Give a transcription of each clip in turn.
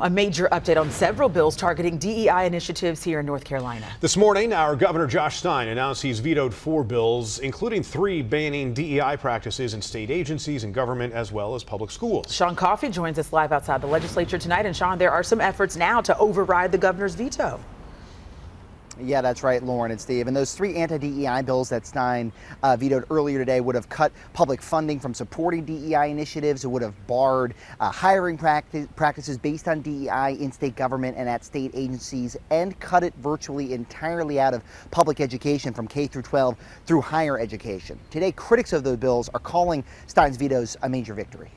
A major update on several bills targeting DEI initiatives here in North Carolina. This morning, our Governor Josh Stein announced he's vetoed 4 bills, including 3 banning DEI practices in state agencies and government as well as public schools. Sean Coffey joins us live outside the legislature tonight. And Sean, there are some efforts now to override the governor's veto. Yeah, that's right, Lauren and Steve. And those 3 anti-DEI bills that Stein vetoed earlier today would have cut public funding from supporting DEI initiatives. It would have barred hiring practices based on DEI in state government and at state agencies, and cut it virtually entirely out of public education from K through 12 through higher education. Today, critics of those bills are calling Stein's vetoes a major victory.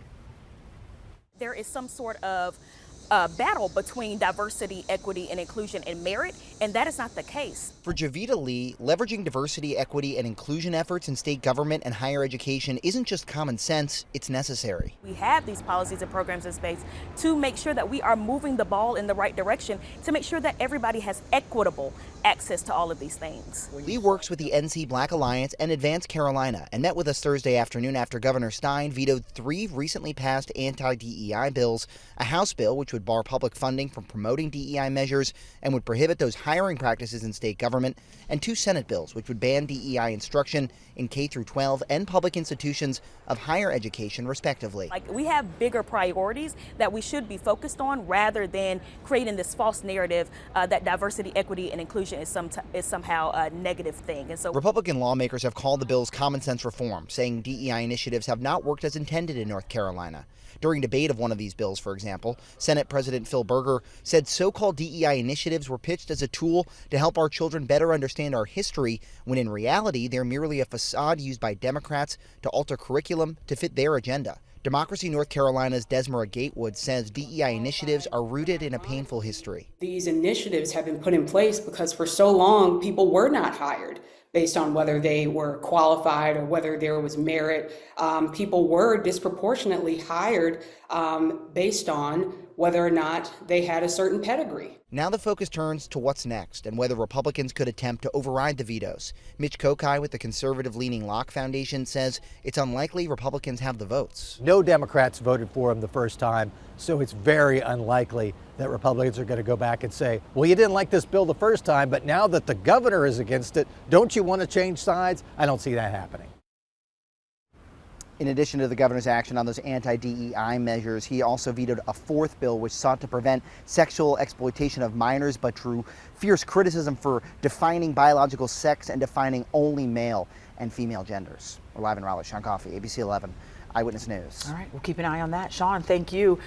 There is some sort of battle between diversity, equity, and inclusion and merit, and that is not the case. For Javita Lee, leveraging diversity, equity, and inclusion efforts in state government and higher education isn't just common sense, it's necessary. We have these policies and programs in space to make sure that we are moving the ball in the right direction, to make sure that everybody has equitable access to all of these things. Lee works with the NC Black Alliance and Advance Carolina and met with us Thursday afternoon after Governor Stein vetoed 3 recently passed anti-DEI bills, a House bill which would bar public funding from promoting DEI measures and would prohibit those hiring practices in state government, and 2 Senate bills which would ban DEI instruction in K through 12 and public institutions of higher education, respectively. We have bigger priorities that we should be focused on rather than creating this false narrative that diversity, equity, and inclusion is somehow a negative thing. And so Republican lawmakers have called the bills common sense reform, saying DEI initiatives have not worked as intended in North Carolina. During debate of one of these bills, for example, Senate President Phil Berger said so-called DEI initiatives were pitched as a tool to help our children better understand our history, when in reality they're merely a facade used by Democrats to alter curriculum to fit their agenda. Democracy North Carolina's Desmara Gatewood says DEI initiatives are rooted in a painful history. These initiatives have been put in place because for so long people were not hired based on whether they were qualified or whether there was merit. People were disproportionately hired based on whether or not they had a certain pedigree. Now the focus turns to what's next and whether Republicans could attempt to override the vetoes. Mitch Kokai with the conservative-leaning Locke Foundation says it's unlikely Republicans have the votes. No Democrats voted for him the first time, so it's very unlikely that Republicans are going to go back and say, well, you didn't like this bill the first time, but now that the governor is against it, don't you want to change sides? I don't see that happening. In addition to the governor's action on those anti-DEI measures, he also vetoed a 4th bill which sought to prevent sexual exploitation of minors, but drew fierce criticism for defining biological sex and defining only male and female genders. We're live in Raleigh. Sean Coffey, ABC 11 Eyewitness News. All right, we'll keep an eye on that. Sean, thank you.